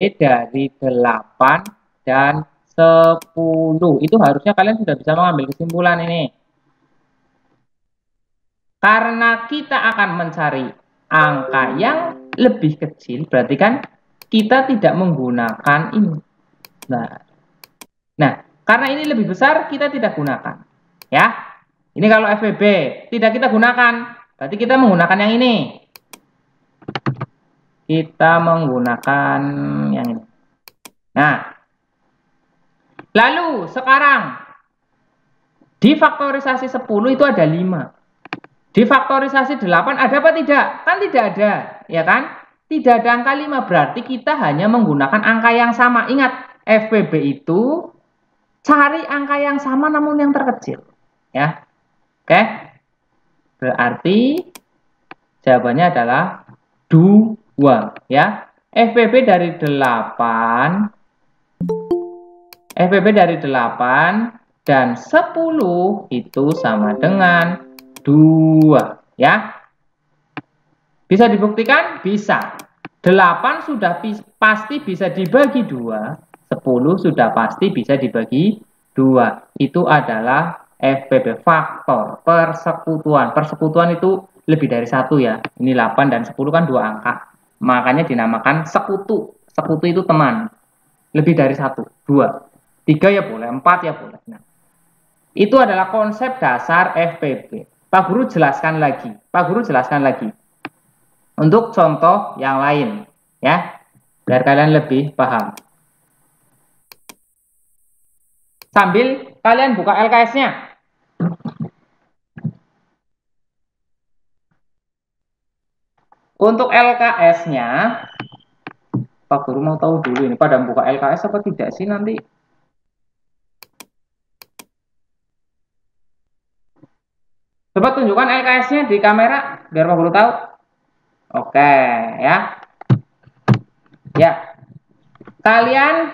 dari 8 dan 10. Itu harusnya kalian sudah bisa mengambil kesimpulan ini. Karena kita akan mencari angka yang lebih kecil, berarti kan kita tidak menggunakan ini. Nah, karena ini lebih besar, kita tidak gunakan. Ya, ini kalau FPB tidak kita gunakan, berarti kita menggunakan yang ini. Kita menggunakan yang ini. Nah, lalu sekarang difaktorisasi 10 itu ada 5. Difaktorisasi 8 ada apa tidak? Kan tidak ada, ya kan? Tidak ada angka 5, berarti kita hanya menggunakan angka yang sama. Ingat, FPB itu cari angka yang sama namun yang terkecil. Ya, oke? Berarti jawabannya adalah 2. Ya, FPB dari 8 dan 10 itu sama dengan 2. Ya, bisa dibuktikan? Bisa. 8 sudah pasti bisa dibagi 2, 10 sudah pasti bisa dibagi 2. Itu adalah FPB, faktor persekutuan. Persekutuan itu lebih dari 1 ya. Ini 8 dan 10 kan 2 angka. Makanya dinamakan sekutu. Sekutu itu teman. Lebih dari 1, 2. 3 ya boleh, 4 ya boleh. Nah, itu adalah konsep dasar FPB. Pak Guru jelaskan lagi. Untuk contoh yang lain, ya, biar kalian lebih paham. Sambil kalian buka LKS-nya. Untuk LKS-nya, Pak Guru mau tahu dulu ini pada buka LKS apa tidak sih nanti? Coba tunjukkan LKS-nya di kamera biar Pak Guru tahu. Oke, ya. Ya. Kalian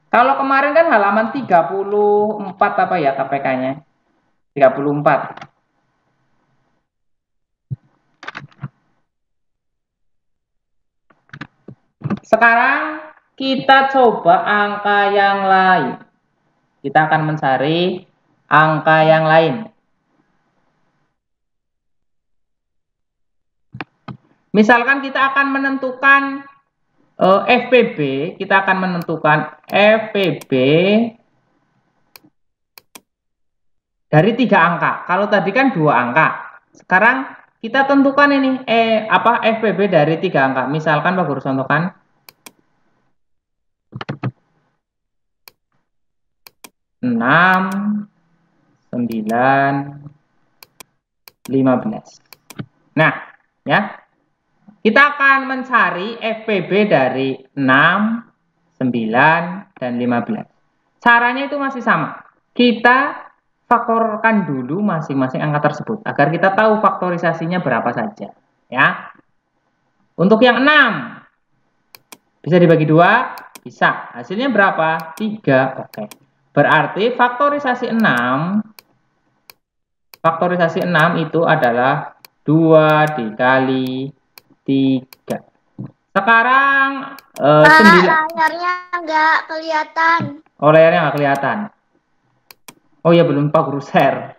kalau kemarin kan halaman 34 apa ya KPK-nya? 34. Sekarang kita coba angka yang lain. Kita akan mencari angka yang lain. Misalkan kita akan menentukan FPB, kita akan menentukan FPB dari 3 angka. Kalau tadi kan 2 angka. Sekarang kita tentukan ini FPB dari 3 angka. Misalkan Pak Guru contohkan 6, 9, 15. Nah, ya. Kita akan mencari FPB dari 6, 9, dan 15. Caranya itu masih sama. Kita faktorkan dulu masing-masing angka tersebut agar kita tahu faktorisasinya berapa saja, ya. Untuk yang 6 bisa dibagi 2, bisa. Hasilnya berapa? 3. Oke. Berarti faktorisasi 6 itu adalah 2 dikali 3. Sekarang 9. Layarnya nggak kelihatan. Oh, layarnya nggak kelihatan. Oh ya, belum Pak Guru share.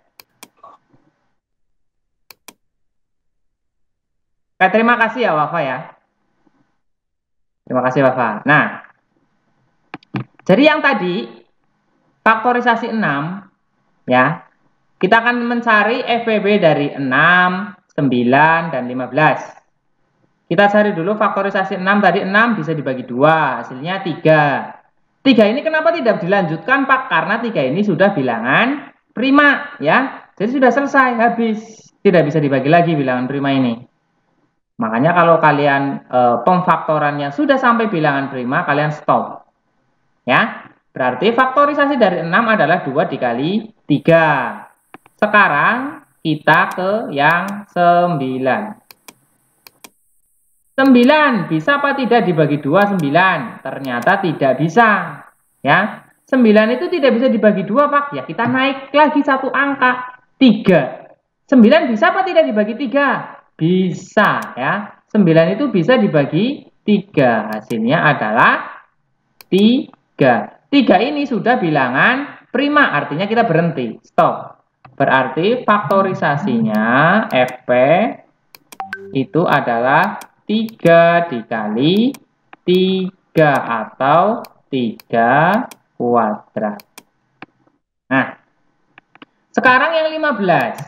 Oke, terima kasih ya Wafa ya. Terima kasih Wafa. Nah, jadi yang tadi faktorisasi 6 ya. Kita akan mencari FPB dari 6, 9, dan 15. Kita cari dulu faktorisasi 6. Tadi 6 bisa dibagi 2, hasilnya 3. 3 ini kenapa tidak dilanjutkan Pak? Karena 3 ini sudah bilangan prima ya. Jadi sudah selesai, habis. Tidak bisa dibagi lagi bilangan prima ini. Makanya kalau kalian pemfaktorannya sudah sampai bilangan prima, kalian stop. Ya. Berarti faktorisasi dari 6 adalah 2 dikali 3. Sekarang kita ke yang 9. 9 bisa apa tidak dibagi 2? 9 ternyata tidak bisa, ya. 9 itu tidak bisa dibagi 2 Pak. Ya kita naik lagi 1 angka, 3. 9 bisa apa tidak dibagi 3? Bisa, ya. 9 itu bisa dibagi 3. Hasilnya adalah 3. 3 ini sudah bilangan prima, artinya kita berhenti, stop. Berarti faktorisasinya FP itu adalah 3 dikali 3 atau 3 kuadrat. Nah, sekarang yang 15.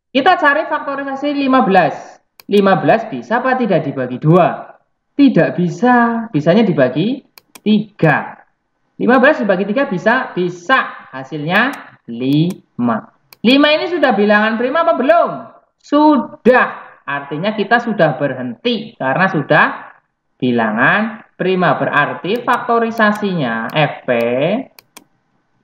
Kita cari faktorisasi 15. 15 bisa apa tidak dibagi 2? Tidak bisa. Bisanya dibagi 3. 15 dibagi 3 bisa? Bisa. Hasilnya 5. 5 ini sudah bilangan prima apa belum? Sudah. Artinya kita sudah berhenti karena sudah bilangan prima. Berarti faktorisasinya FP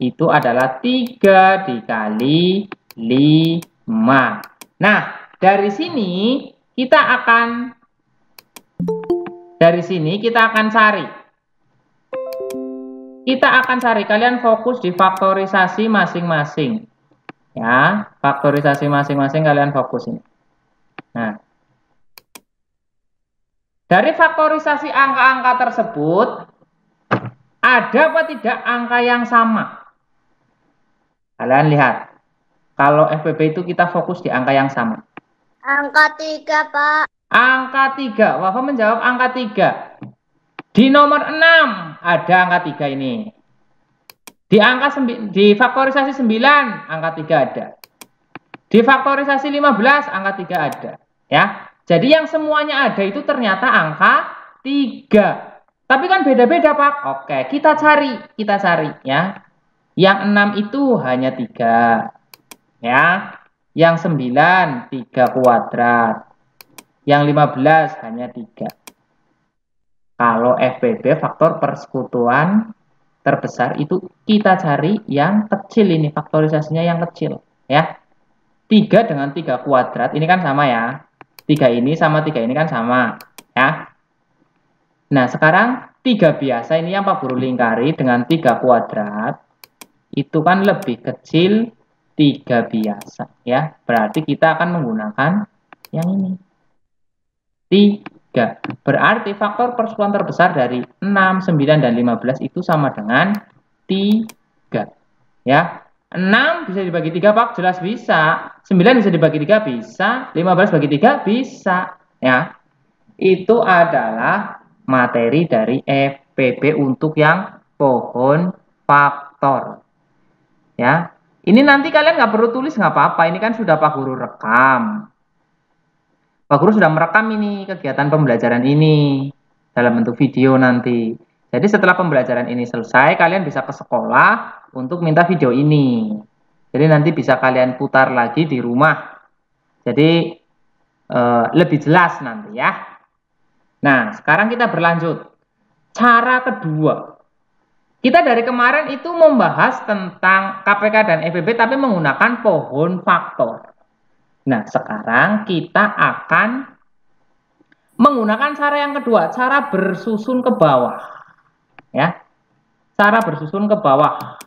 itu adalah 3 dikali 5. Nah, dari sini kita akan cari. Kalian fokus di faktorisasi masing-masing. Ya, faktorisasi masing-masing kalian fokus ini. Nah, dari faktorisasi angka-angka tersebut ada apa tidak angka yang sama? Kalian lihat. Kalau FPB itu kita fokus di angka yang sama. Angka 3, Pak. Angka 3. Wafa menjawab angka 3. Di nomor 6 ada angka 3 ini. Di faktorisasi 9 angka 3 ada. Di faktorisasi 15 angka 3 ada, ya. Jadi yang semuanya ada itu ternyata angka 3. Tapi kan beda-beda, Pak. Oke, kita cari ya. Yang 6 itu hanya 3. Ya. Yang 9 3 kuadrat. Yang 15 hanya 3. Kalau FPB faktor persekutuan terbesar itu kita cari yang kecil ini, faktorisasinya yang kecil, ya. 3 dengan 3 kuadrat ini kan sama ya. 3 ini sama 3 ini kan sama, ya. Nah, sekarang 3 biasa ini yang Pak Guru lingkari dengan 3 kuadrat itu kan lebih kecil 3 biasa, ya. Berarti kita akan menggunakan yang ini. 3. Berarti faktor persekutuan terbesar dari 6, 9, dan 15 itu sama dengan 3. Ya. 6 bisa dibagi 3, Pak? Jelas bisa. 9 bisa dibagi 3, bisa. 15 bagi 3, bisa. Ya. Itu adalah materi dari FPB untuk yang pohon faktor. Ya. Ini nanti kalian nggak perlu tulis, nggak apa-apa. Ini kan sudah Pak Guru rekam. Pak Guru sudah merekam ini kegiatan pembelajaran ini dalam bentuk video nanti. Jadi setelah pembelajaran ini selesai, kalian bisa ke sekolah untuk minta video ini. Jadi nanti bisa kalian putar lagi di rumah. Jadi lebih jelas nanti ya. Nah, sekarang kita berlanjut. Cara kedua. Kita dari kemarin itu membahas tentang KPK dan FPB tapi menggunakan pohon faktor. Nah, sekarang kita akan menggunakan cara yang kedua, cara bersusun ke bawah. Ya. Cara bersusun ke bawah.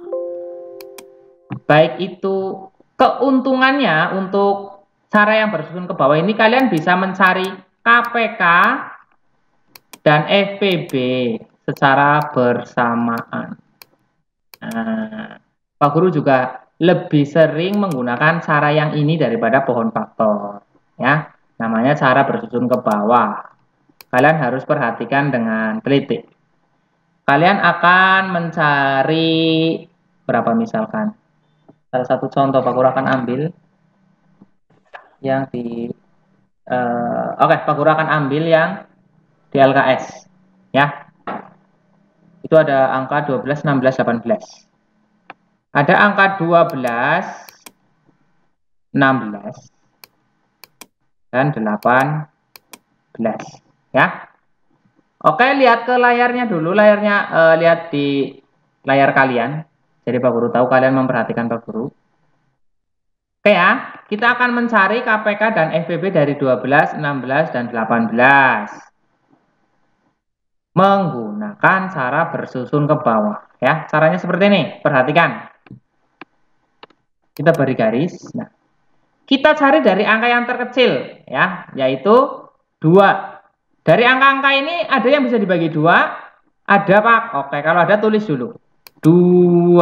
Baik itu keuntungannya untuk cara yang bersusun ke bawah ini kalian bisa mencari KPK dan FPB secara bersamaan. Nah, Pak Guru juga lebih sering menggunakan cara yang ini daripada pohon faktor. Ya, namanya cara bersusun ke bawah. Kalian harus perhatikan dengan teliti. Kalian akan mencari berapa misalkan. Salah satu contoh Pak Guru akan ambil yang di oke, Pak Guru akan ambil yang di LKS. Ya. Itu ada angka 12, 16, 18. Ada angka 12, 16, dan 18. Ya. Oke, lihat ke layarnya dulu. Lihat di layar kalian. Jadi Pak Guru tahu kalian memperhatikan Pak Guru. Oke ya, kita akan mencari KPK dan FPB dari 12, 16, dan 18. Menggunakan cara bersusun ke bawah. Ya, caranya seperti ini. Perhatikan. Kita beri garis. Nah, kita cari dari angka yang terkecil, ya, yaitu 2. Dari angka-angka ini ada yang bisa dibagi 2, Ada, Pak. Oke, kalau ada tulis dulu. 2.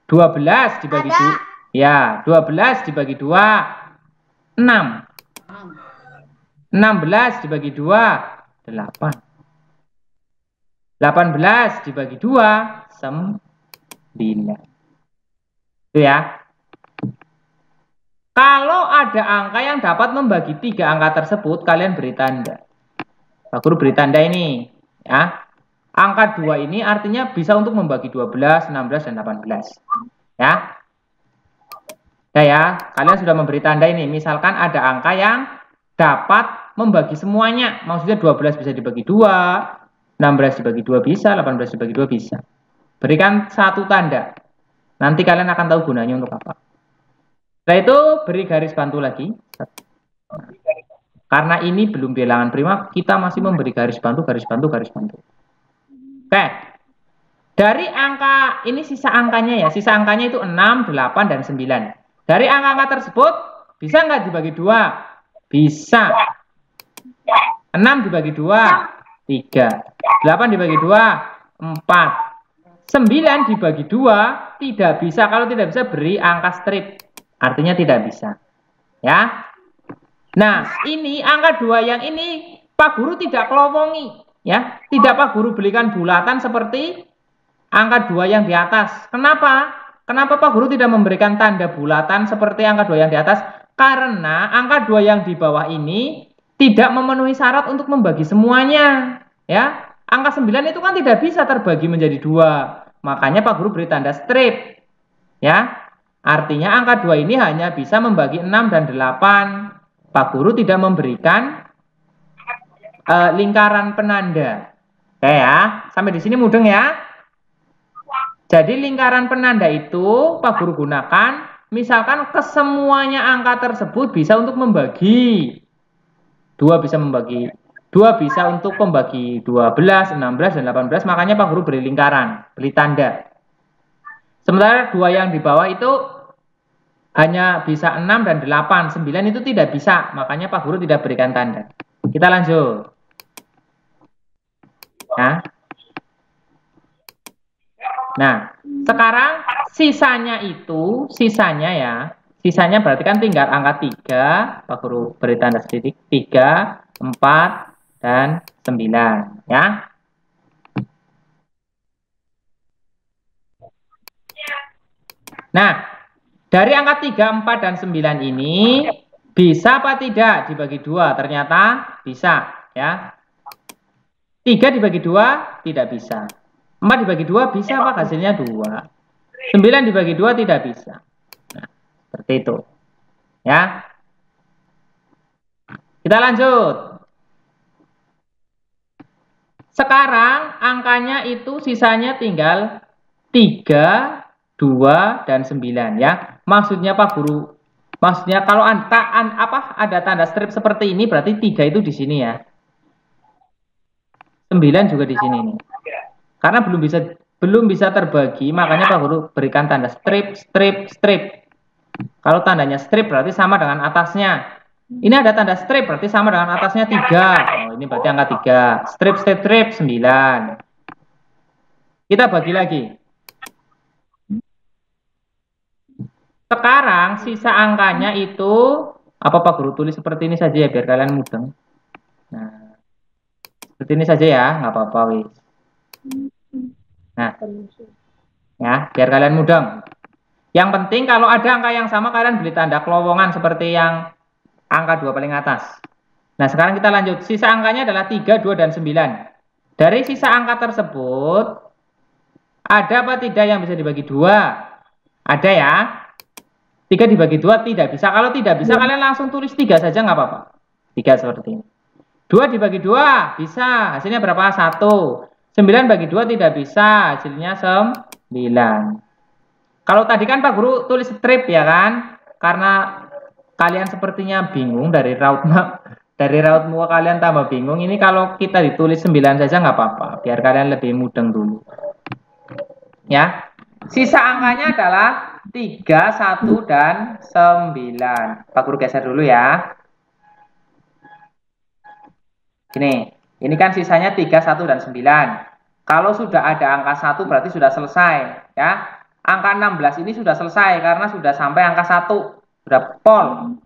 12 dibagi 2. Ya, 12 dibagi 2. 6. 16 dibagi 2. 8. 18 dibagi 2. 9. Itu ya. Kalau ada angka yang dapat membagi 3 angka tersebut, kalian beri tanda. Pak Guru beri tanda ini. Ya. Angka 2 ini artinya bisa untuk membagi 12, 16, dan 18. Ya. Ya, kalian sudah memberi tanda ini. Misalkan ada angka yang dapat membagi semuanya. Maksudnya 12 bisa dibagi 2, 16 dibagi 2 bisa, 18 dibagi 2 bisa. Berikan satu tanda. Nanti kalian akan tahu gunanya untuk apa. Setelah itu beri garis bantu lagi. Karena ini belum bilangan prima, kita masih memberi garis bantu, garis bantu, garis bantu. Oke. Dari angka, ini sisa angkanya ya. Sisa angkanya itu 6, 8, dan 9. Dari angka-angka tersebut, bisa nggak dibagi 2? Bisa. 6 dibagi 2, 3. 8 dibagi 2, 4. 9 dibagi 2, tidak bisa. Kalau tidak bisa, beri angka strip. Artinya tidak bisa. Ya. Nah, ini angka 2 yang ini Pak Guru tidak kelowongi, ya. Tidak Pak Guru belikan bulatan seperti angka 2 yang di atas. Kenapa? Kenapa Pak Guru tidak memberikan tanda bulatan seperti angka 2 yang di atas? Karena angka 2 yang di bawah ini tidak memenuhi syarat untuk membagi semuanya, ya. Angka 9 itu kan tidak bisa terbagi menjadi 2. Makanya Pak Guru beri tanda strip. Ya. Artinya angka 2 ini hanya bisa membagi 6 dan 8. Pak Guru tidak memberikan lingkaran penanda. Oke ya, sampai di sini mudeng ya. Jadi lingkaran penanda itu Pak Guru gunakan, misalkan kesemuanya angka tersebut bisa untuk membagi. 2 bisa membagi, 2 bisa untuk membagi 12, 16, dan 18, makanya Pak Guru beri lingkaran, beri tanda. Sementara 2 yang di bawah itu hanya bisa 6 dan 8, 9 itu tidak bisa, makanya Pak Guru tidak berikan tanda. Kita lanjut. Nah, sekarang sisanya ya, sisanya berarti kan tinggal angka 3, Pak Guru beri tanda sedikit, 3, 4, dan 9, ya. Nah, dari angka 3, 4, dan 9 ini bisa apa tidak dibagi 2? Ternyata bisa, ya. 3 dibagi 2 tidak bisa. 4 dibagi 2 bisa, Pak, hasilnya 2. 9 dibagi 2 tidak bisa. Nah, seperti itu. Ya. Kita lanjut. Sekarang angkanya itu sisanya tinggal 3, 2, dan 9 ya. Maksudnya Pak Guru, maksudnya kalau ada tanda strip seperti ini berarti 3 itu di sini ya. 9 juga di sini nih. Karena belum bisa terbagi, makanya Pak Guru berikan tanda strip, strip, strip. Kalau tandanya strip berarti sama dengan atasnya. Ini ada tanda strip berarti sama dengan atasnya 3. Oh, ini berarti angka 3. Strip, strip, strip 9. Kita bagi lagi. Sekarang sisa angkanya itu apa Pak Guru tulis seperti ini saja ya biar kalian mudah. Nah, seperti ini saja ya, nggak apa-apa wis. Nah, ya biar kalian mudah. Yang penting kalau ada angka yang sama kalian beri tanda kelowongan seperti yang angka 2 paling atas. Nah, sekarang kita lanjut. Sisa angkanya adalah 3, 2, dan 9. Dari sisa angka tersebut ada apa tidak yang bisa dibagi 2? Ada ya. 3 dibagi 2 tidak bisa. Kalau tidak bisa kalian langsung tulis 3 saja nggak apa-apa. 3 seperti ini. 2 dibagi 2 bisa. Hasilnya berapa? 1. 9 bagi 2 tidak bisa. Hasilnya 9. Kalau tadi kan Pak Guru tulis strip ya kan? Karena kalian sepertinya bingung dari raut muka kalian tambah bingung. Ini kalau kita ditulis 9 saja nggak apa-apa. Biar kalian lebih mudeng dulu. Ya. Sisa angkanya adalah 3, 1, dan 9. Pak Guru geser dulu ya. Ini kan sisanya 3, 1, dan 9. Kalau sudah ada angka 1 berarti sudah selesai, ya. Angka 16 ini sudah selesai karena sudah sampai angka 1, sudah pol.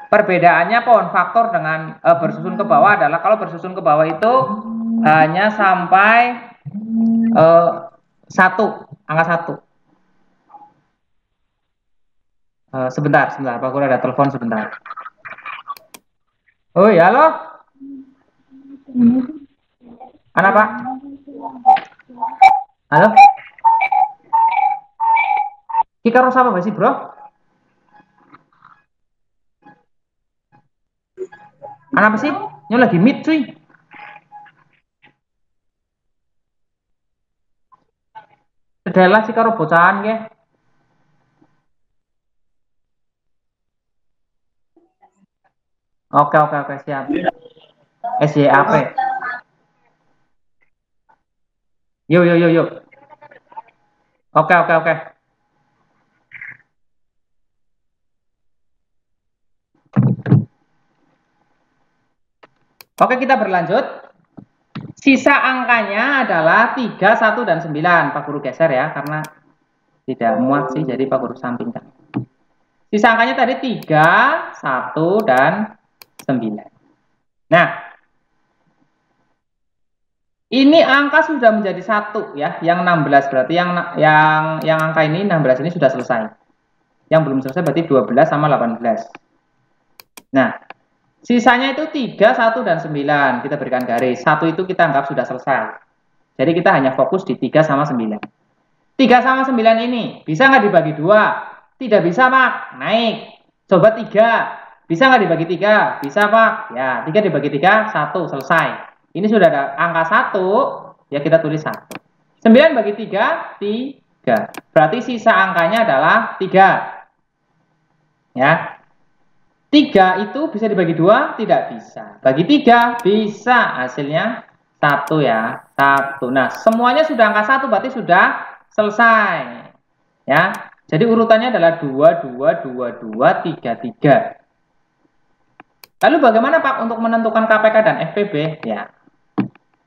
Perbedaannya pohon faktor dengan bersusun ke bawah adalah kalau bersusun ke bawah itu hanya sampai 1, angka 1. Sebentar, Pak Guru ada telepon sebentar. Oh ya, halo? Mana Pak? Halo? Kita harus apa sih, bro? Apa sih? Ini lagi meet, cuy. Adalah sih karo bocahan ya. Oke, siap. SYAP. Yuk. Oke. Oke, kita berlanjut. Sisa angkanya adalah 3, 1, dan 9. Pak Guru geser ya, karena tidak muat sih, jadi Pak Guru sampingkan. Sisa angkanya tadi 3, 1, dan 9. Nah, ini angka sudah menjadi 1 ya, yang 16 berarti yang angka ini 16 ini sudah selesai. Yang belum selesai berarti 12 sama 18. Nah, sisanya itu 3, 1, dan 9. Kita berikan garis. 1 itu kita anggap sudah selesai. Jadi kita hanya fokus di 3 sama 9. 3 sama 9 ini bisa nggak dibagi 2? Tidak bisa, Pak. Naik. Coba 3. Bisa nggak dibagi 3? Bisa, Pak. Ya, 3 dibagi 3, 1. Selesai. Ini sudah ada angka 1, ya kita tulis 1. 9 bagi 3, 3. Berarti sisa angkanya adalah 3. Ya. 3 itu bisa dibagi 2? Tidak bisa. Bagi 3 bisa. Hasilnya 1 ya. 1. Nah, semuanya sudah angka 1 berarti sudah selesai. Ya. Jadi urutannya adalah 2, 2, 2, 2, 3, 3. Lalu bagaimana Pak untuk menentukan KPK dan FPB? Ya.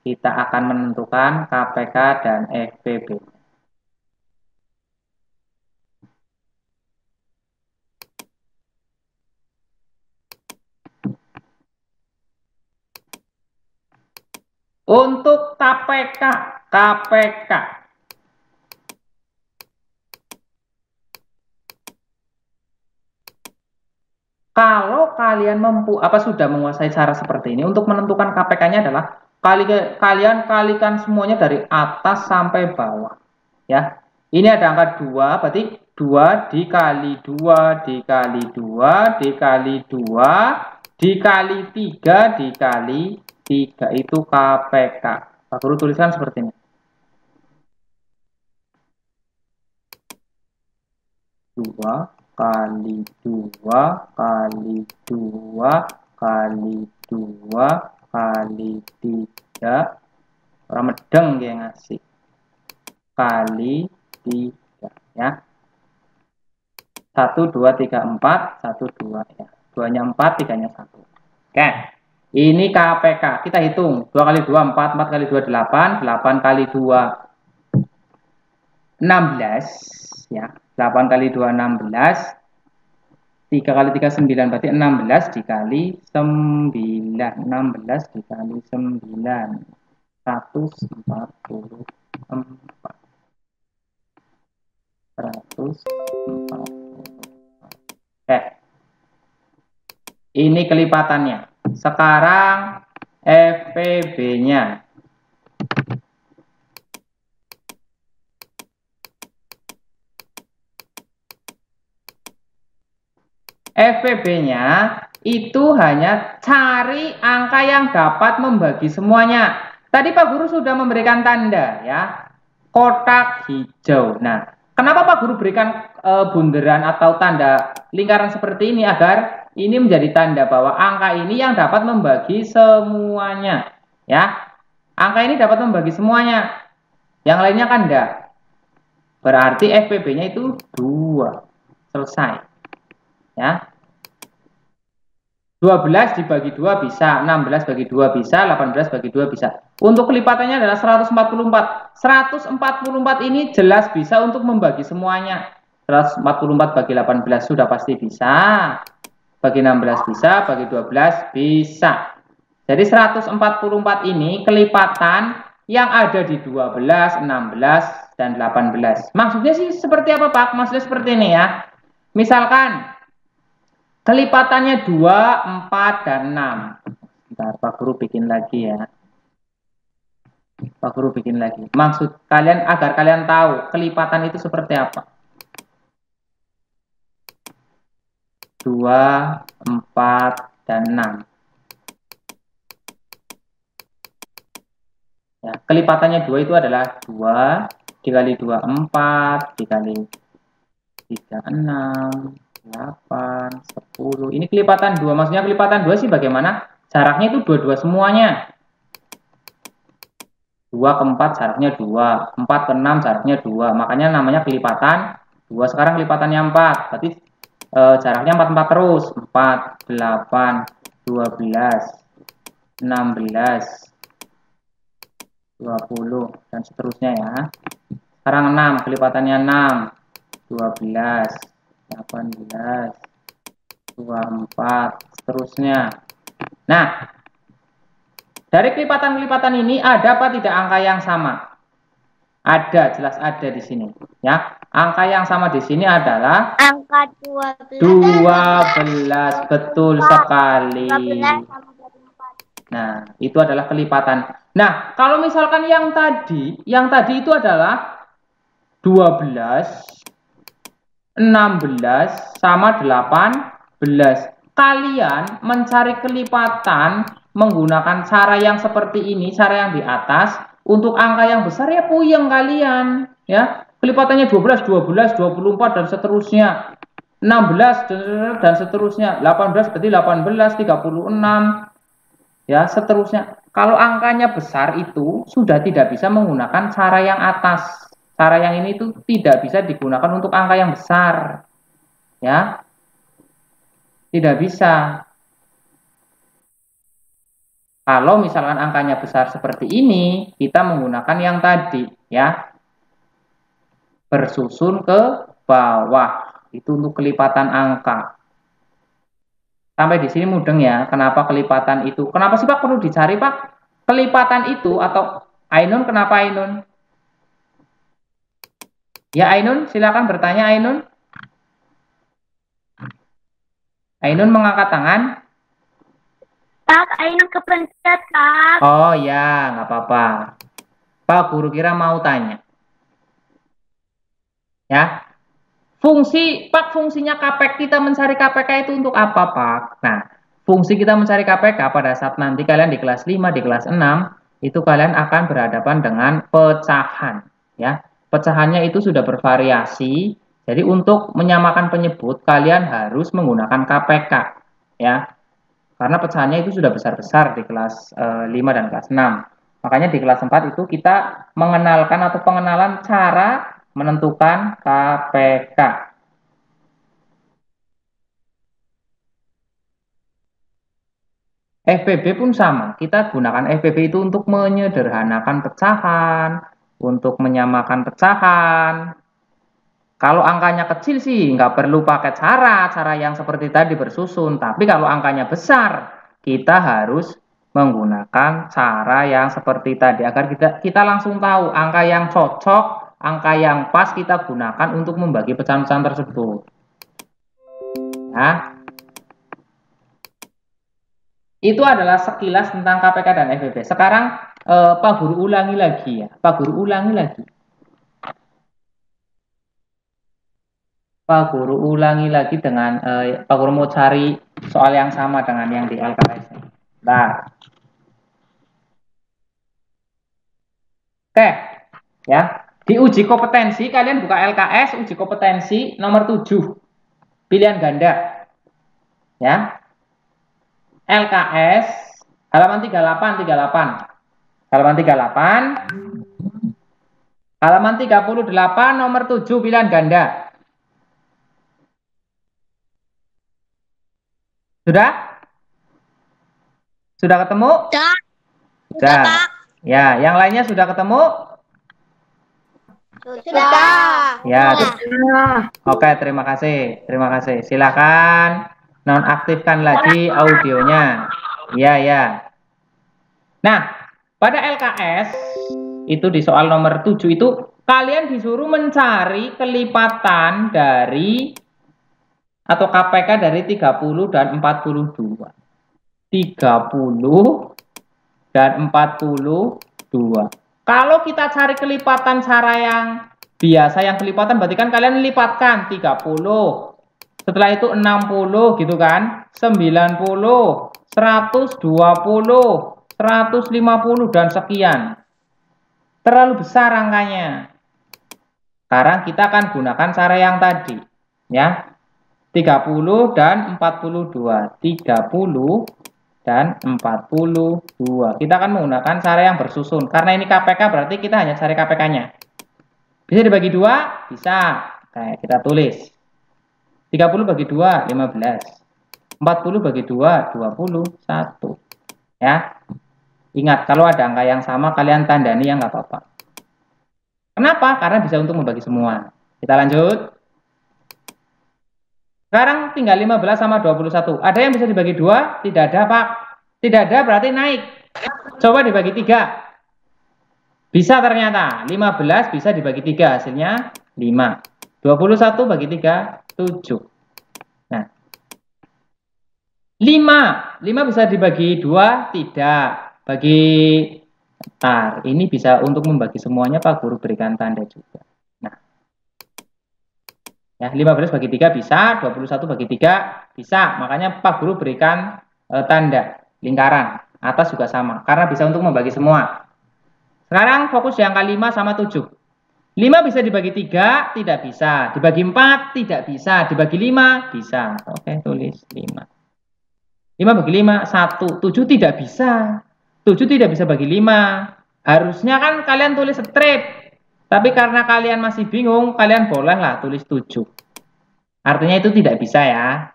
Kita akan menentukan KPK dan FPB. Untuk KPK, kalau kalian sudah menguasai cara seperti ini, untuk menentukan KPK-nya adalah kalian kalikan semuanya dari atas sampai bawah. Ya, ini ada angka 2, berarti 2 dikali 2 dikali 2 dikali 2 dikali 3 dikali 3 itu KPK. Pak Guru tuliskan seperti ini. 2 kali 2 kali 2 kali 2 kali 3 orang medeng dia ngasih kali 3 ya. 1 2 3 4 1 2 ya. 2-nya 4, 3-nya 1. Oke. Ini KPK. Kita hitung. 2 kali 2 4, 4 kali 2 8, 8 kali 2 16 ya. 8 kali 2 16. 3 kali 3 9 berarti 16 dikali 9. 16 dikali 9. 144. 144. Oke. Ini kelipatannya. Sekarang FPB-nya. FPB-nya itu hanya cari angka yang dapat membagi semuanya. Tadi Pak Guru sudah memberikan tanda ya, kotak hijau. Nah, kenapa Pak Guru berikan bunderan atau tanda lingkaran seperti ini? Agar ini menjadi tanda bahwa angka ini yang dapat membagi semuanya. Ya, angka ini dapat membagi semuanya. Yang lainnya kan enggak. Berarti FPB-nya itu 2. Selesai. Ya. 12 dibagi 2 bisa, 16 bagi 2 bisa, 18 bagi 2 bisa. Untuk kelipatannya adalah 144. 144 ini jelas bisa untuk membagi semuanya. 144 bagi 18 sudah pasti bisa. Bagi 16 bisa, bagi 12 bisa. Jadi 144 ini kelipatan yang ada di 12, 16, dan 18. Maksudnya sih seperti apa, Pak? Maksudnya seperti ini ya. Misalkan kelipatannya 2, 4, dan 6. Bentar, Pak Guru bikin lagi ya. Pak Guru bikin lagi. Maksud kalian agar kalian tahu kelipatan itu seperti apa. 2, 4, dan 6. Ya, kelipatannya 2 itu adalah 2 dikali 2, 4, dikali 3, 6, 8, 10. Ini kelipatan 2. Maksudnya kelipatan 2 sih bagaimana? Jaraknya itu 2-2 semuanya. 2 ke 4 jaraknya 2, 4 ke 6 jaraknya 2, makanya namanya kelipatan 2. Sekarang kelipatannya 4, berarti jaraknya 4, 4 terus, 4, 8, 12, 16, 20, dan seterusnya ya. Sekarang 6, kelipatannya 6, 12, 18, 24, seterusnya. Nah, dari kelipatan-kelipatan ini ada apa tidak angka yang sama? Ada, jelas ada di sini. Ya, angka yang sama di sini adalah Angka 12. Betul sekali. 12 sama 24. Nah, itu adalah kelipatan. Nah, kalau misalkan yang tadi itu adalah 12, 16 sama 18. Kalian mencari kelipatan menggunakan cara yang seperti ini, cara yang di atas. Untuk angka yang besar ya puyeng kalian, ya. Kelipatannya 12, 12, 24 dan seterusnya. 16 dan seterusnya. 18 berarti 18, 36 ya, seterusnya. Kalau angkanya besar itu sudah tidak bisa menggunakan cara yang atas. Cara yang ini itu tidak bisa digunakan untuk angka yang besar. Ya. Tidak bisa. Kalau misalkan angkanya besar seperti ini, kita menggunakan yang tadi, ya. Bersusun ke bawah. Itu untuk kelipatan angka. Sampai di sini mudeng ya. Kenapa kelipatan itu? Kenapa sih Pak perlu dicari, Pak? Kelipatan itu atau Ainun, kenapa Ainun? Ya Ainun, silakan bertanya Ainun. Ainun mengangkat tangan. Pak, Ainun kepencet, Pak. Oh ya, nggak apa-apa. Pak Guru kira mau tanya. Ya, fungsinya KPK, kita mencari KPK itu untuk apa, Pak? Nah, fungsi kita mencari KPK pada saat nanti kalian di kelas 5, di kelas 6, itu kalian akan berhadapan dengan pecahan, ya. Pecahannya itu sudah bervariasi. Jadi untuk menyamakan penyebut kalian harus menggunakan KPK, ya. Karena pecahannya itu sudah besar-besar di kelas 5 dan kelas 6. Makanya di kelas 4 itu kita mengenalkan atau pengenalan cara menentukan KPK. FPB pun sama, kita gunakan FPB itu untuk menyederhanakan pecahan, untuk menyamakan pecahan. Kalau angkanya kecil sih nggak perlu pakai cara yang seperti tadi bersusun. Tapi kalau angkanya besar, kita harus menggunakan cara yang seperti tadi agar kita langsung tahu angka yang cocok, angka yang pas kita gunakan untuk membagi pecahan-pecahan tersebut. Nah, itu adalah sekilas tentang KPK dan FPB. Sekarang Pak Guru ulangi lagi ya. Pak Guru ulangi lagi. Pak Guru ulangi lagi dengan Pak Guru mau cari soal yang sama dengan yang di LKS. Nah, oke, ya. Di uji kompetensi kalian buka LKS uji kompetensi nomor 7 pilihan ganda, ya. LKS halaman 38, 38. Halaman 38. Halaman 38 nomor 7 pilihan ganda. Sudah? Sudah ketemu? Sudah. Sudah. Ya, yang lainnya sudah ketemu? Sudah. Ya, oke, terima kasih. Terima kasih. Silakan nonaktifkan lagi audionya. Ya, ya. Nah, pada LKS itu di soal nomor 7 itu kalian disuruh mencari kelipatan dari atau KPK dari 30 dan 42. 30 dan 42. Kalau kita cari kelipatan cara yang biasa, yang kelipatan berarti kan kalian lipatkan 30. Setelah itu 60 gitu kan, 90, 120, 150 dan sekian. Terlalu besar angkanya. Sekarang kita akan gunakan cara yang tadi, ya. 30 dan 42. 30 dan 42. Kita akan menggunakan cara yang bersusun. Karena ini KPK berarti kita hanya cari KPK-nya. Bisa dibagi 2? Bisa. Kayak kita tulis. 30 bagi 2, 15. 40 bagi 2, 21. Ya. Ingat, kalau ada angka yang sama, kalian tandani yang nggak apa-apa. Kenapa? Karena bisa untuk membagi semua. Kita lanjut. Sekarang tinggal 15 sama 21. Ada yang bisa dibagi 2? Tidak ada, Pak. Tidak ada berarti naik. Coba dibagi 3. Bisa ternyata. 15 bisa dibagi 3. Hasilnya 5. 21 bagi 3, 7. Nah. 5 bisa dibagi 2? Tidak. Bagi bentar, ini bisa untuk membagi semuanya Pak Guru berikan tanda juga. Nah. Ya, 15 bagi 3 bisa, 21 bagi 3 bisa. Makanya Pak Guru berikan tanda lingkaran. Atas juga sama karena bisa untuk membagi semua. Sekarang fokus yang angka 5 sama 7. 5 bisa dibagi 3, tidak bisa. Dibagi 4, tidak bisa. Dibagi 5, bisa. Oke, tulis 5. 5 bagi 5, 1. 7 tidak bisa. 7 tidak bisa bagi 5. Harusnya kan kalian tulis strip. Tapi karena kalian masih bingung, kalian bolehlah tulis 7. Artinya itu tidak bisa ya.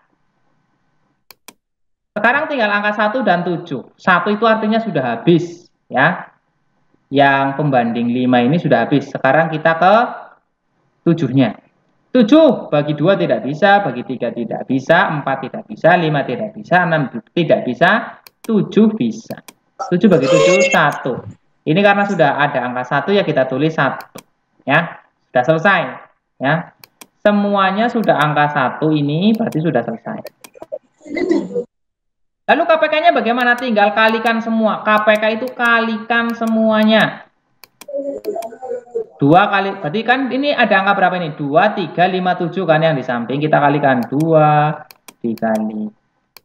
Sekarang tinggal angka 1 dan 7. 1 itu artinya sudah habis ya. Yang pembanding 5 ini sudah habis. Sekarang kita ke 7-nya. 7 bagi 2 tidak bisa, bagi 3 tidak bisa, 4 tidak bisa, 5 tidak bisa, 6 tidak bisa, 7 bisa. 7 bagi 7, 1. Ini karena sudah ada angka 1 ya kita tulis 1. Ya, sudah selesai. Ya, semuanya sudah angka 1 ini berarti sudah selesai. Lalu KPK-nya bagaimana? Tinggal kalikan semua. KPK itu kalikan semuanya. 2 kali, berarti kan ini ada angka berapa ini? 2, 3, 5, 7 kan yang di samping. Kita kalikan 2 dikali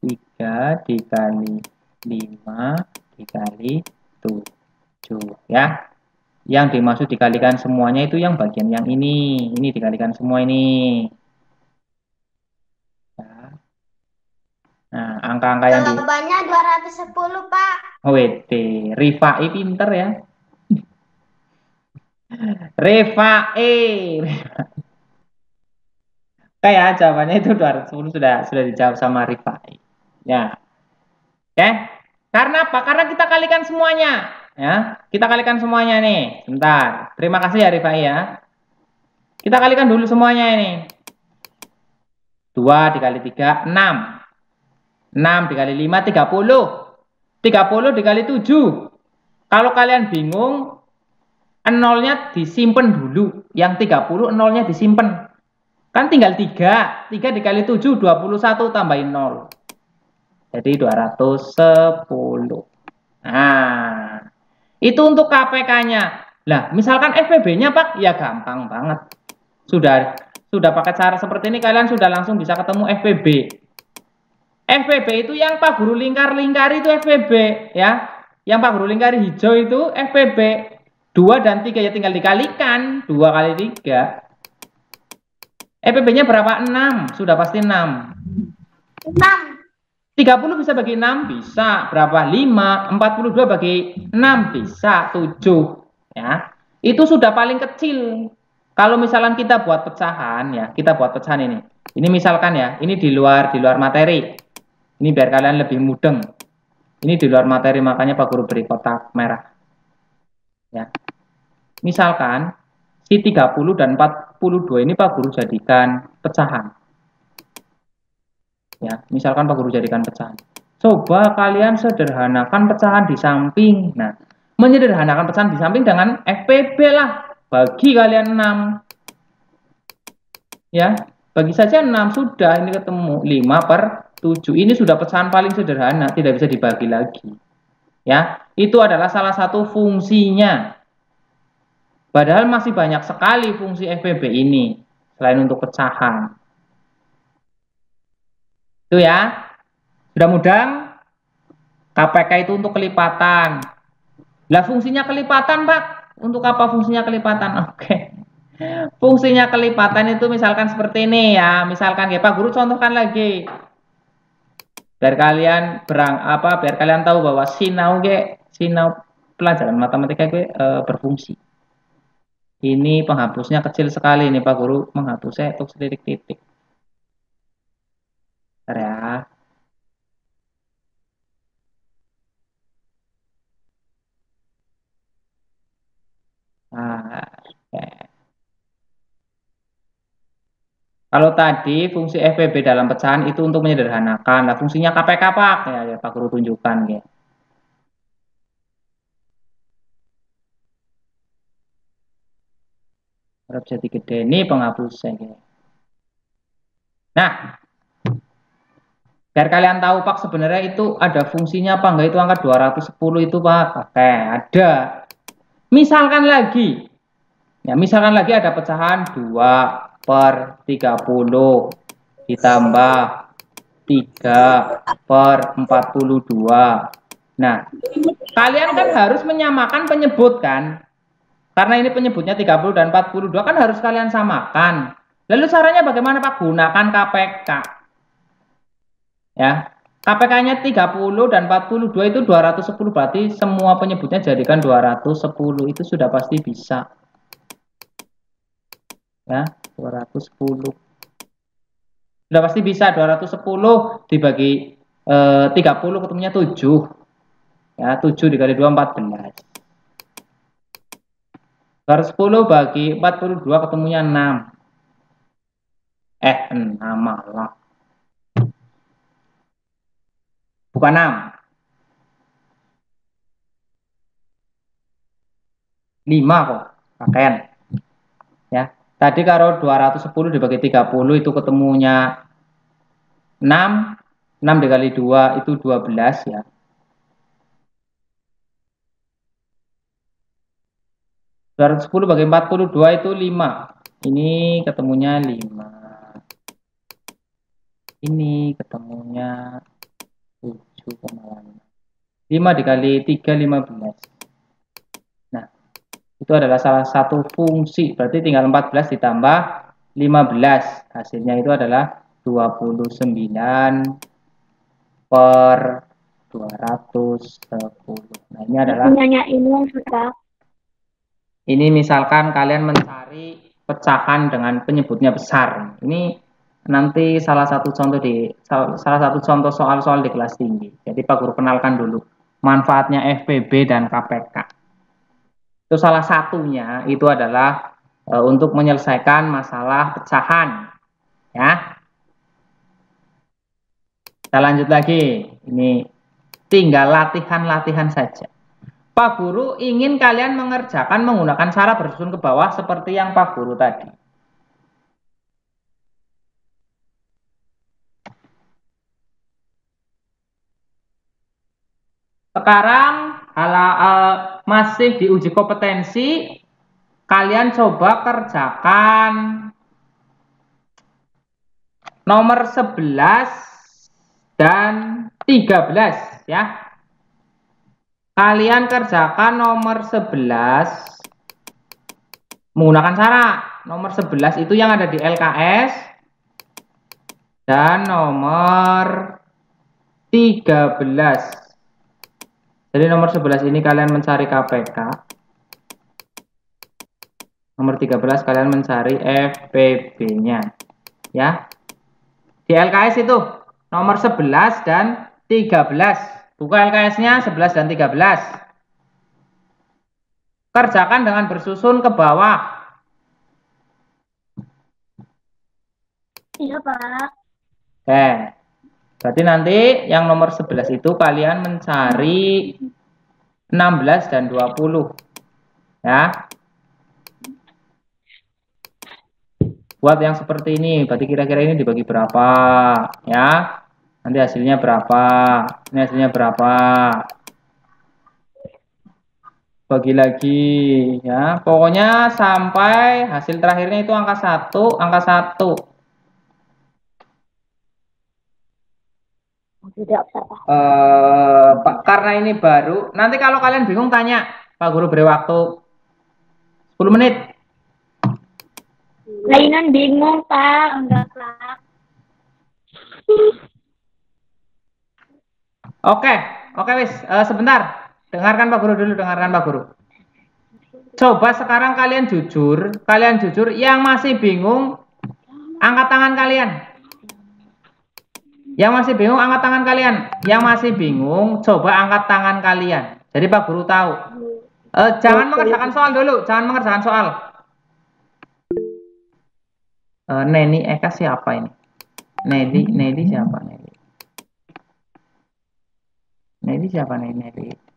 3 dikali 5 dikali 7 ya. Yang dimaksud dikalikan semuanya itu yang bagian yang ini dikalikan semua ini. Nah, angka-angka yang jawabannya 210, Pak. WD, Rifai pinter ya. Rifai. Kayak jawabannya itu 210 sudah dijawab sama Rifai. Ya. Oke. Karena apa? Karena kita kalikan semuanya. Ya, kita kalikan semuanya nih. Bentar. Terima kasih ya Rifai ya. Kita kalikan dulu semuanya ini. 2 dikali 3, 6. 6 dikali 5, 30. 30 dikali 7. Kalau kalian bingung, nolnya disimpan dulu. Yang 30 nolnya disimpan. Kan tinggal 3. 3 dikali 7, 21 tambahin 0. Jadi 210. Nah, itu untuk KPK-nya. Nah, misalkan FPB-nya Pak, ya gampang banget. Sudah pakai cara seperti ini kalian sudah langsung bisa ketemu FPB. FPB itu yang Pak Guru lingkar-lingkari itu FPB ya. Yang Pak Guru lingkari hijau itu FPB. 2 dan 3 ya tinggal dikalikan. 2 kali 3. FPB-nya berapa? 6. Sudah pasti 6. 6. 30 bisa bagi 6? Bisa. Berapa? 5. 42 bagi 6? Bisa. 7. Ya. Itu sudah paling kecil. Kalau misalkan kita buat pecahan ya, kita buat pecahan ini. Ini misalkan ya, ini di luar materi. Ini biar kalian lebih mudeng. Ini di luar materi, makanya Pak Guru beri kotak merah. Ya. Misalkan si 30 dan 42 ini Pak Guru jadikan pecahan. Ya, misalkan Pak Guru jadikan pecahan. Coba kalian sederhanakan pecahan di samping. Nah, menyederhanakan pecahan di samping dengan FPB lah. Bagi kalian 6. Ya, bagi saja 6 sudah ini ketemu 5/7. Ini sudah pecahan paling sederhana, tidak bisa dibagi lagi. Ya, itu adalah salah satu fungsinya. Padahal masih banyak sekali fungsi FPB ini selain untuk pecahan. Itu ya. Sudah mudeng? KPK itu untuk kelipatan. Lah fungsinya kelipatan, Pak. Untuk apa fungsinya kelipatan? Oke. Fungsinya kelipatan itu misalkan seperti ini ya. Misalkan ya Pak Guru contohkan lagi. Biar kalian biar kalian tahu bahwa sinau pelajaran matematika berfungsi. Ini penghapusnya kecil sekali nih Pak Guru, menghapusnya untuk titik-titik. Ya. Nah, okay. Kalau tadi fungsi FPB dalam pecahan itu untuk menyederhanakan. Nah, fungsinya KPK Pak, ya Pak Guru tunjukkan ya. Harap jadi gede ini penghapusnya ya. Nah, biar kalian tahu Pak sebenarnya itu ada fungsinya apa enggak itu angka 210 itu Pak. Oke, ada. Misalkan lagi. Ya, misalkan lagi ada pecahan 2/30 ditambah 3/42. Nah, kalian kan harus menyamakan penyebut kan? Karena ini penyebutnya 30 dan 42 kan harus kalian samakan. Lalu caranya bagaimana Pak? Gunakan KPK. Ya. KPK-nya 30 dan 42 itu 210 berarti semua penyebutnya jadikan 210 itu sudah pasti bisa. Ya, 210. Sudah pasti bisa 210 dibagi 30 ketemunya 7. Ya, 7 dikali 2 14. 210 bagi 42 ketemunya 6. 6 malah. Bukan 6. 5 kok. Pakaian. Ya. Tadi kalau 210 dibagi 30 itu ketemunya 6. 6 dikali 2 itu 12 ya. 210 bagi 42 itu 5. Ini ketemunya 5. Ini ketemunya 7,5. 5 dikali 3 15. Nah, itu adalah salah satu fungsi. Berarti tinggal 14 ditambah 15. Hasilnya itu adalah 29/210. Nah, ini adalah ini misalkan kalian mencari pecahan dengan penyebutnya besar. Ini nanti salah satu contoh soal-soal di kelas tinggi. Jadi Pak Guru kenalkan dulu manfaatnya FPB dan KPK. Itu salah satunya itu adalah untuk menyelesaikan masalah pecahan. Ya. Kita lanjut lagi. Ini tinggal latihan-latihan saja. Pak Guru ingin kalian mengerjakan menggunakan cara bersusun ke bawah seperti yang Pak Guru tadi. Sekarang masih diuji kompetensi, kalian coba kerjakan nomor 11 dan 13 ya. Kalian kerjakan nomor 11 menggunakan cara nomor 11 itu yang ada di LKS dan nomor 13. Jadi nomor 11 ini kalian mencari KPK. Nomor 13 kalian mencari FPB-nya. Ya. Di LKS itu nomor 11 dan 13. Buka LKS-nya 11 dan 13. Kerjakan dengan bersusun ke bawah. Iya, Pak. Oke. Berarti nanti yang nomor 11 itu kalian mencari 16 dan 20. Ya. Buat yang seperti ini, berarti kira-kira ini dibagi berapa? Ya. Nanti hasilnya berapa? Ini hasilnya berapa? Bagi lagi ya. Pokoknya sampai hasil terakhirnya itu angka 1, angka 1. Tidak, Pak. Pak, karena ini baru, nanti kalau kalian bingung tanya, Pak Guru beri waktu 10 menit. Lainan bingung, Pak. Enggak, Pak. Oke, wis. Sebentar. Dengarkan Pak Guru dulu, dengarkan Pak Guru. Coba sekarang kalian jujur, yang masih bingung, angkat tangan kalian. Yang masih bingung, angkat tangan kalian. Yang masih bingung, coba angkat tangan kalian. Jadi Pak Guru tahu. Jangan mengerjakan soal dulu, jangan mengerjakan soal. Neni Eka siapa ini? Nedi siapa Nedi? Nedi siapa Nedi?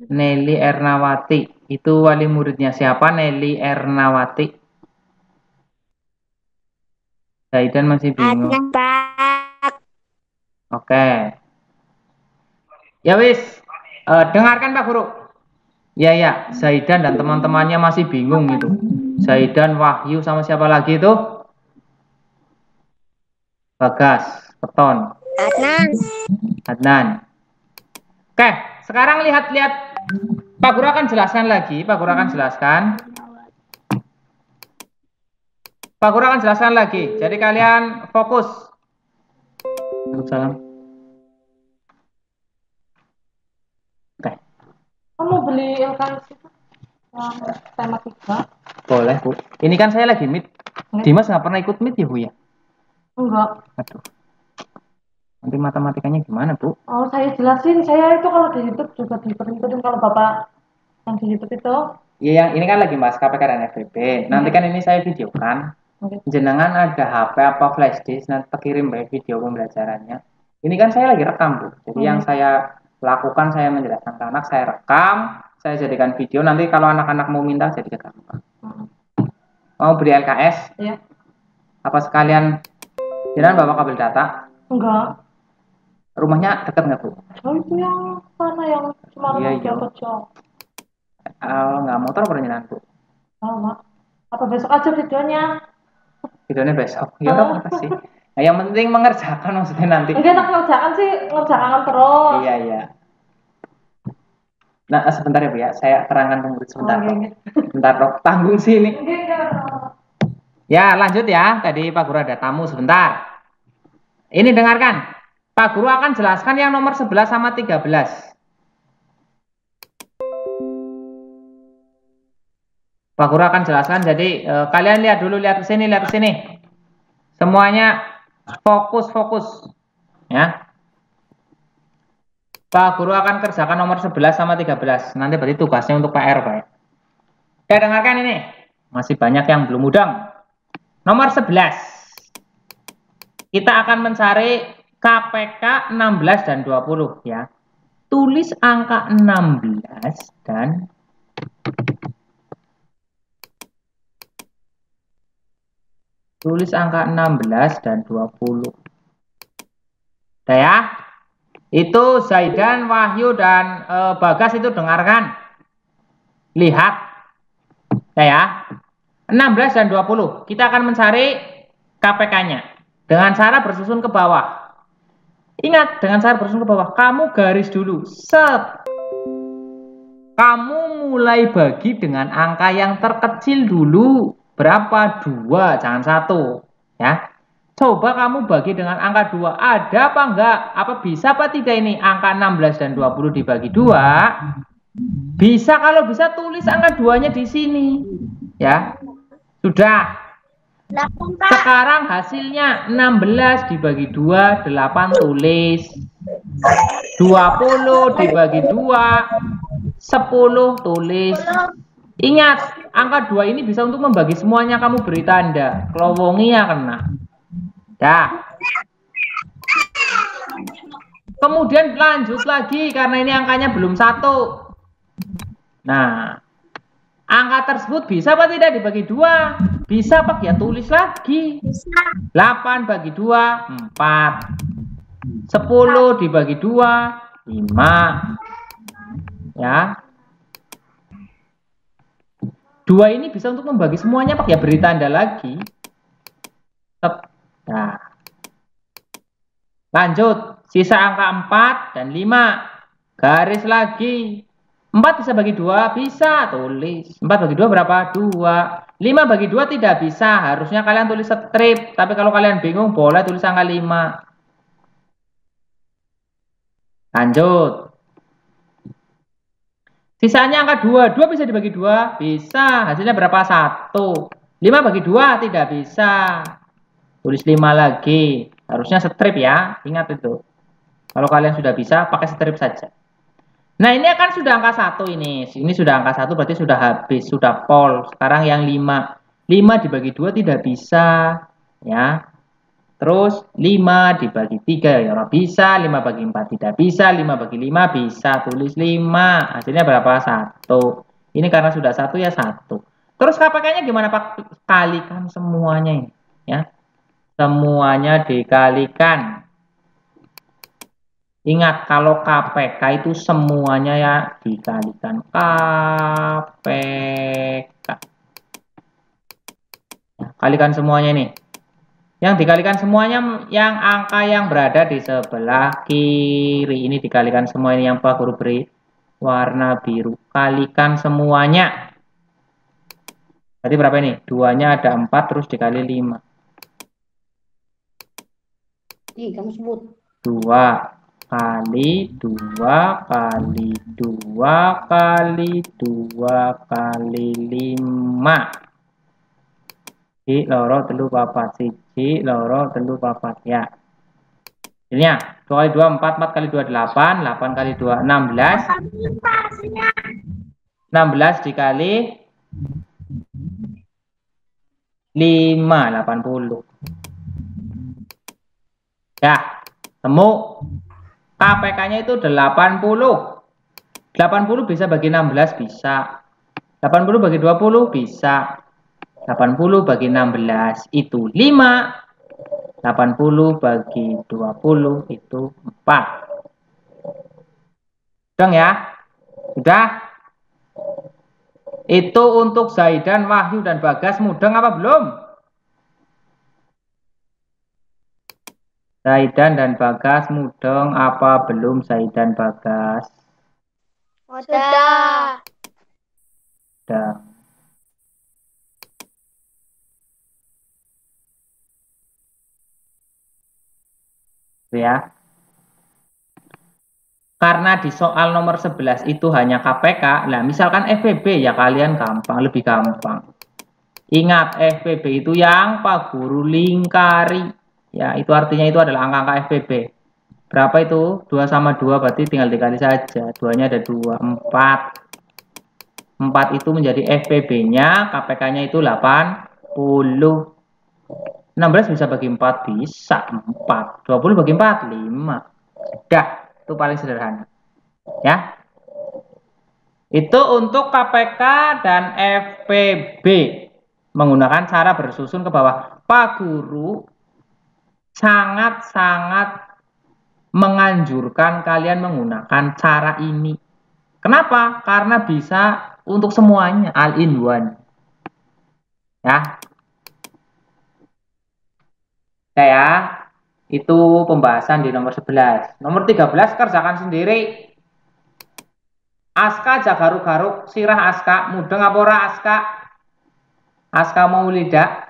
Nelly Ernawati. Itu wali muridnya siapa? Nelly Ernawati. Zaidan masih bingung. Pak. Oke. Ya wis. Dengarkan Pak Guru. Ya, Zaidan dan teman-temannya masih bingung itu. Zaidan, Wahyu sama siapa lagi itu? Bagas, Keton, Adnan. Oke, sekarang lihat-lihat. Pak Guru akan jelaskan lagi. Pak Guru akan jelaskan lagi. Jadi kalian fokus. Salam. Oke. Kamu beli LKS itu yang tema 3? Boleh, Bu. Ini kan saya lagi meet. Dimas nggak pernah ikut meet ya, Bu ya? Enggak. Aduh. Nanti matematikanya gimana, Bu? Oh, saya jelasin. Saya itu kalau di YouTube juga diperintahin kalau Bapak yang di YouTube itu. Iya, yang ini kan lagi bahas KPK dan FBB. Nanti kan ini saya videokan. Jenengan ada HP apa flash disk, nanti kirim video pembelajarannya. Ini kan saya lagi rekam, Bu. Jadi yang saya lakukan, saya menjelaskan ke anak, saya rekam, saya jadikan video. Nanti kalau anak-anak mau minta, jadi gampang. Mau beli LKS? Iya. Apa sekalian jenengan bawa kabel data? Enggak. Rumahnya dekat nggak, Bu? Oh, itu yang mana yang cuma Iya. kecil. Nggak motor apa jenengan, Bu? Oh, Mak. Apa besok aja videonya? Videonya besok. Ya udah, makasih. Nah, yang penting mengerjakan maksudnya nanti. Enggak, tak ngerjakan sih, ngerjakan terus. Iya. Nah, sebentar ya, Bu ya. Saya terangkan ke murid sebentar. Bentar, Dok. Tanggung sini. Ya, lanjut ya. Tadi Pak Guru ada tamu sebentar. Ini dengarkan. Pak Guru akan jelaskan yang nomor 11 sama 13. Pak Guru akan jelaskan. Jadi kalian lihat dulu, lihat ke sini. Semuanya fokus. Ya. Pak Guru akan kerjakan nomor 11 sama 13. Nanti berarti tugasnya untuk PR, Pak. Oke, dengarkan ini. Masih banyak yang belum mudeng. Nomor 11. Kita akan mencari KPK 16 dan 20 ya. Tulis angka 16 dan tulis angka 16 dan 20. Udah ya? Itu Zaidan, Wahyu, dan Bagas itu dengarkan. Lihat. Ya. 16 dan 20. Kita akan mencari KPK-nya. Dengan cara bersusun ke bawah. Ingat, dengan cara bersusun ke bawah. Kamu garis dulu. Set. Kamu mulai bagi dengan angka yang terkecil dulu. Berapa? 2, jangan 1. Ya. Coba kamu bagi dengan angka 2. Ada apa enggak? Apa bisa apa tidak ini? Angka 16 dan 20 dibagi 2. Bisa, kalau bisa tulis angka 2-nya di sini. Ya. Sudah. 8, Pak. Sekarang hasilnya 16 dibagi 2, 8 tulis. 20 dibagi 2, 10 tulis. Ingat, angka 2 ini bisa untuk membagi semuanya, kamu beri tanda. Kelowongi ya kena. Dah. Kemudian lanjut lagi, karena ini angkanya belum 1. Nah, angka tersebut bisa apa tidak dibagi 2? Bisa, Pak. Ya tulis lagi. 8 bagi 2, 4. 10 dibagi 2, 5. Ya. 2 ini bisa untuk membagi semuanya, Pak. Ya beri tanda lagi. Nah. Lanjut. Sisa angka 4 dan 5. Garis lagi. 4 bisa bagi 2? Bisa. Tulis. 4 bagi 2 berapa? 2. 5 bagi 2 tidak bisa. Harusnya kalian tulis strip. Tapi kalau kalian bingung, boleh tulis angka 5. Lanjut. Sisanya angka 2. 2 bisa dibagi 2? Bisa. Hasilnya berapa? 1. 5 bagi 2? Tidak bisa. Tulis 5 lagi. Harusnya strip ya. Ingat itu. Kalau kalian sudah bisa, pakai strip saja. Nah, ini kan sudah angka 1 ini. Ini sudah angka 1 berarti sudah habis, sudah pol. Sekarang yang 5. 5 dibagi 2 tidak bisa. Ya. Terus 5 dibagi 3 ya orang bisa, 5 bagi 4 tidak bisa, 5 bagi 5 bisa, tulis 5. Hasilnya berapa? 1. Ini karena sudah 1 ya 1. Terus KPK-nya gimana Pak? Kalikan semuanya ini, ya. Semuanya dikalikan. Ingat kalau KPK itu semuanya ya dikalikan. KPK. Nah, kalikan semuanya nih. Yang dikalikan semuanya yang angka yang berada di sebelah kiri. Ini dikalikan semua, ini yang Pak Guru beri warna biru. Kalikan semuanya. Berarti berapa ini? 2-nya ada 4 terus dikali 5. Kamu sebut. 2 kali 2 kali 2 kali 2 kali 5. Siji loro telu papat, siji loro telu papat ya. Jadinya 2 kali 2 4, 4 kali 2 8, 8 kali 2 16. 16 dikali 5 80. Ya, temu KPK-nya itu 80. 80 bisa bagi 16 bisa. 80 bagi 20 bisa. 80 bagi 16 itu 5. 80 bagi 20 itu 4. Udah ya? Udah? Itu untuk Zaidan, Wahyu, dan Bagas mudeng apa belum? Zaidan dan Bagas mudeng apa belum Zaidan Bagas? Sudah. Udah. Ya. Karena di soal nomor 11 itu hanya KPK, nah misalkan FPB ya kalian gampang, lebih gampang. Ingat FPB itu yang Pak Guru lingkari. Ya, itu artinya itu adalah angka-angka FPB. Berapa itu? 2 sama 2 berarti tinggal dikali saja. 2-nya ada 2, 4. 4 itu menjadi FPB-nya, KPK-nya itu 80. 16 bisa bagi 4, bisa 4. 20 bagi 4, 5. Udah, itu paling sederhana. Ya. Itu untuk KPK dan FPB. Menggunakan cara bersusun ke bawah. Pak Guru sangat-sangat menganjurkan kalian menggunakan cara ini. Kenapa? Karena bisa untuk semuanya, all in one. Ya. Ya, itu pembahasan di nomor 11. Nomor 13 kerjakan sendiri. Aska jagaruk-garuk sirah Aska, mudeng apa ora Aska? Aska Maulida.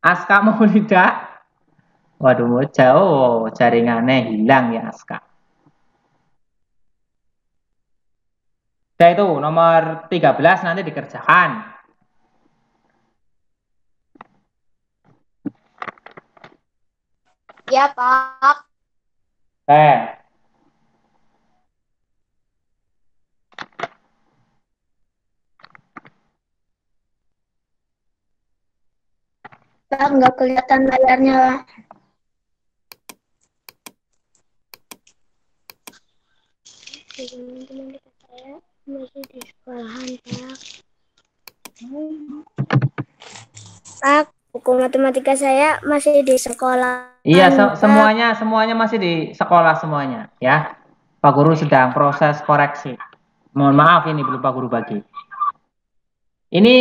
Aska Maulida. Waduh, jauh jaringannya hilang ya Aska. Nah itu nomor 13 nanti dikerjakan. Iya, Pak. Pak, nggak kelihatan layarnya. Teman-teman dekat saya masih di sekolahan, Pak. Pak, buku matematika saya masih di sekolah. Iya, semuanya masih di sekolah semuanya, ya. Pak Guru sedang proses koreksi. Mohon maaf ini belum Pak Guru bagi. Ini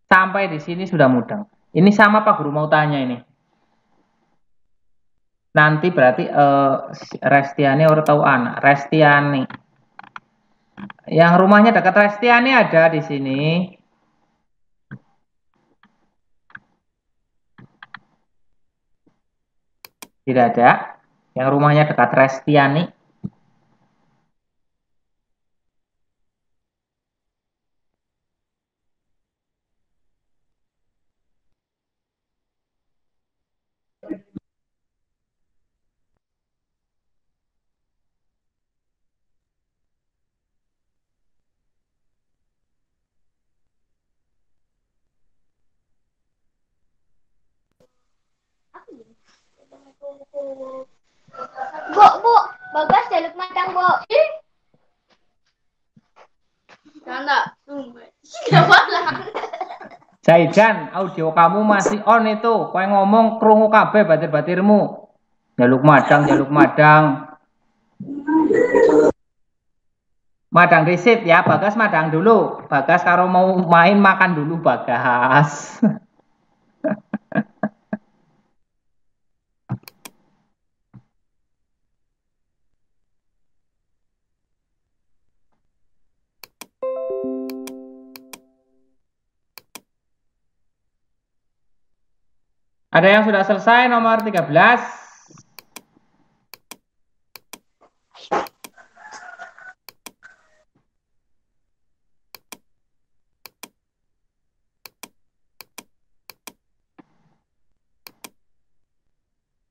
sampai di sini sudah mudeng. Ini sama Pak Guru mau tanya ini. Nanti berarti Restiani orang tahu anak. Restiani. Yang rumahnya dekat Restiani ada di sini. Tidak ada. Yang rumahnya dekat Restiani. Bu, Bagas jaluk matang, Bu. Enggak, Zaidan, audio kamu masih on itu. Kowe ngomong krungu kabeh batir-batirmu. Jaluk madang, jaluk madang. Madang risit ya, Bagas madang dulu. Bagas kalau mau main makan dulu Bagas. Ada yang sudah selesai nomor 13?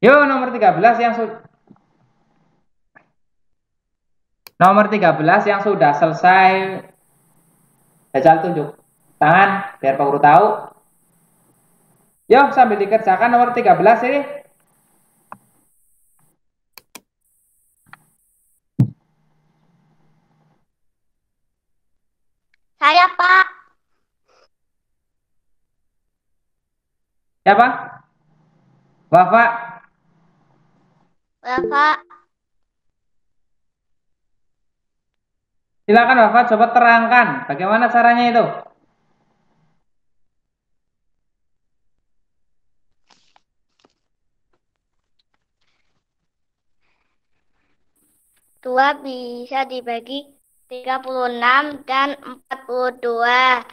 Yo, nomor 13 yang sudah selesai. Jajal tunjuk tangan biar Pak Guru tahu. Yo, sambil dikerjakan nomor 13 ini. Saya, Pak. Siapa? Wafa. Bapak. Silakan Wafa, coba terangkan bagaimana caranya itu. Dua bisa dibagi 36 dan 42.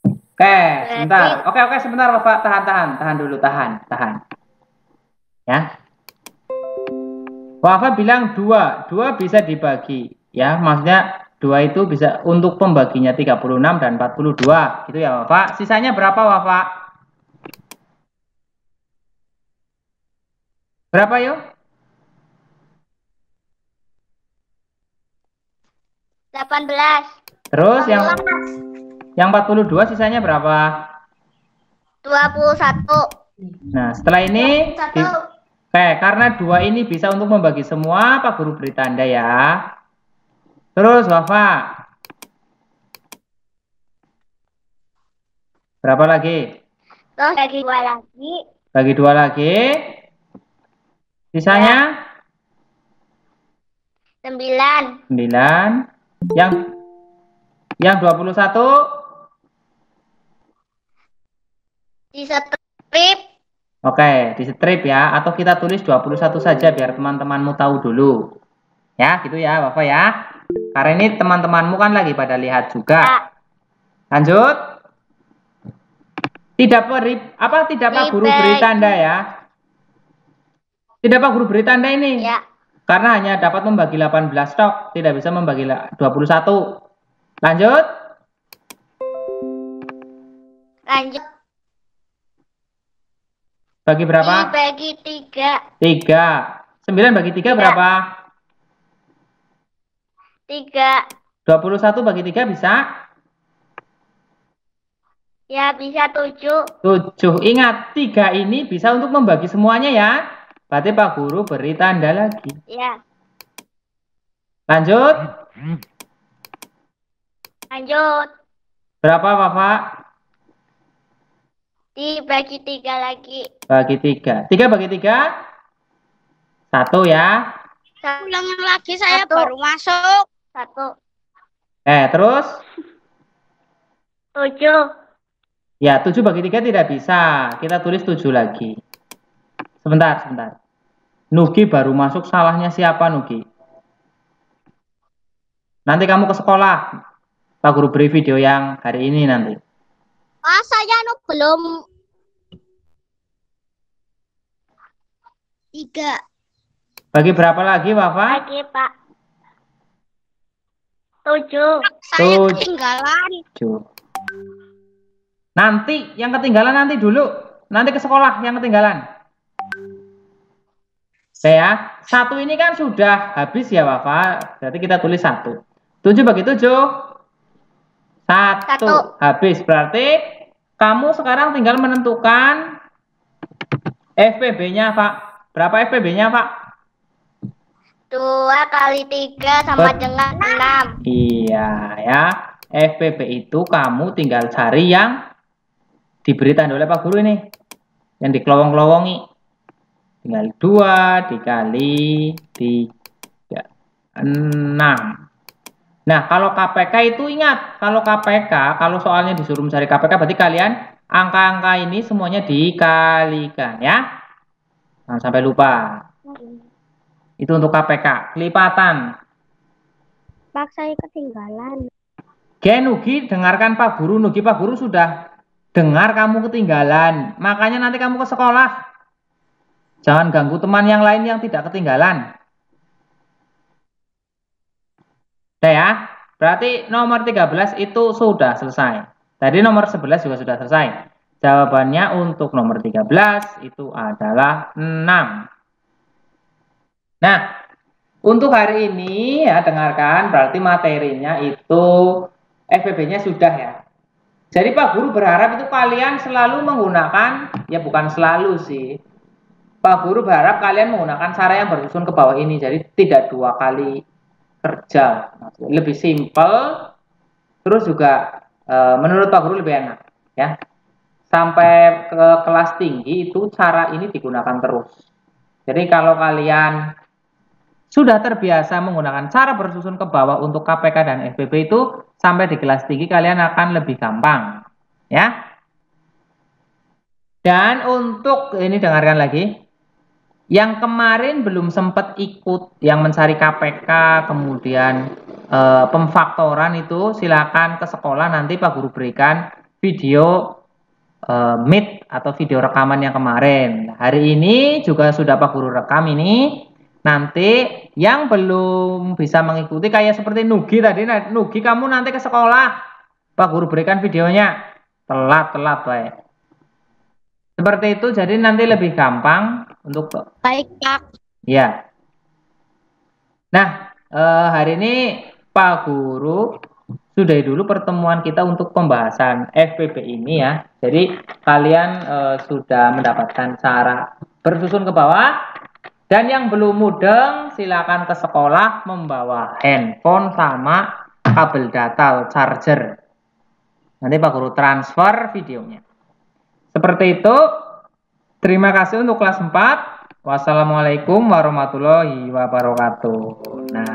Oke, sebentar. Oke, sebentar Bapak, tahan dulu, tahan. Ya. Wafa bilang 2 bisa dibagi, ya. Maksudnya 2 itu bisa untuk pembaginya 36 dan 42, gitu ya Wafa. Sisanya berapa Wafa? Berapa yuk? 18. Terus yang 42 sisanya berapa? 21. Nah, setelah ini karena 2 ini bisa untuk membagi semua, Pak Guru beri tanda ya. Terus Wafa. Berapa lagi? Terus bagi 2 lagi. Bagi 2 lagi. Sisanya? 9. Yang 21 di strip. Oke, di strip ya, atau kita tulis 21 saja biar teman-temanmu tahu dulu. Ya, gitu ya, Bapak ya. Karena ini teman-temanmu kan lagi pada lihat juga. Lanjut. Tidak Pak Guru beri tanda ya? Tidak Pak Guru beri tanda ini. Ya. Karena hanya dapat membagi 18 stok, tidak bisa membagi 21. Lanjut. Bagi berapa? Dibagi 3. 3. 9 bagi 3 berapa? 3. 21 bagi 3 bisa? Ya, bisa 7. 7. Ingat, 3 ini bisa untuk membagi semuanya ya. Berarti Pak Guru beri tanda lagi. Ya. Lanjut. Lanjut. Berapa Bapak? Dibagi 3 lagi. Bagi 3. 3 bagi 3? 1 ya. Ulangi lagi, saya baru masuk. 1. Terus? 7. Ya, 7 bagi 3 tidak bisa. Kita tulis 7 lagi. Sebentar. Nugi baru masuk, salahnya siapa Nugi? Nanti kamu ke sekolah. Pak Guru beri video yang hari ini nanti. Saya belum. 3. Bagi berapa lagi Bapak? Lagi, Pak. 7. Saya ketinggalan. 7. Nanti, yang ketinggalan nanti dulu. Nanti ke sekolah yang ketinggalan. Ya, 1 ini kan sudah habis ya Bapak. Berarti kita tulis 1. 7 bagi 7? 1. Habis. Berarti kamu sekarang tinggal menentukan FPB-nya Pak. Berapa FPB-nya Pak? 2 kali 3 sama dengan 6. Iya ya. FPB itu kamu tinggal cari yang diberi tanda oleh Pak Guru ini. Yang dikelowong-kelowongi. Tinggal 2 dikali 3. 6. Nah, kalau KPK itu ingat. Kalau KPK, kalau soalnya disuruh mencari KPK, berarti kalian angka-angka ini semuanya dikalikan ya. Jangan sampai lupa. Itu untuk KPK. Kelipatan. Pak, saya ketinggalan. Nugi, dengarkan Pak Guru. Nugi, Pak Guru sudah dengar kamu ketinggalan. Makanya nanti kamu ke sekolah. Jangan ganggu teman yang lain yang tidak ketinggalan. Ya, berarti nomor 13 itu sudah selesai. Tadi nomor 11 juga sudah selesai. Jawabannya untuk nomor 13 itu adalah 6. Nah, untuk hari ini ya dengarkan, berarti materinya itu FPB-nya sudah ya. Jadi Pak Guru berharap itu kalian selalu menggunakan, ya bukan selalu sih. Pak Guru berharap kalian menggunakan cara yang bersusun ke bawah ini. Jadi tidak 2 kali kerja. Lebih simpel, terus juga menurut Pak Guru lebih enak. Ya. Sampai ke kelas tinggi itu cara ini digunakan terus. Jadi kalau kalian sudah terbiasa menggunakan cara bersusun ke bawah untuk KPK dan FPB itu, sampai di kelas tinggi kalian akan lebih gampang. Ya. Dan untuk ini dengarkan lagi. Yang kemarin belum sempat ikut yang mencari KPK, kemudian pemfaktoran itu silakan ke sekolah, nanti Pak Guru berikan video meet atau video rekaman yang kemarin. Hari ini juga sudah Pak Guru rekam ini. Nanti yang belum bisa mengikuti kayak seperti Nugi tadi, Nugi kamu nanti ke sekolah, Pak Guru berikan videonya. Telat baik. Seperti itu, jadi nanti lebih gampang untuk. Baik, Pak. Ya. Nah, hari ini Pak Guru sudahi dulu pertemuan kita untuk pembahasan FPB ini ya. Jadi kalian sudah mendapatkan cara bersusun ke bawah. Dan yang belum mudeng silakan ke sekolah membawa handphone sama kabel data charger. Nanti Pak Guru transfer videonya. Seperti itu. Terima kasih untuk kelas 4. Wassalamualaikum warahmatullahi wabarakatuh. Nah.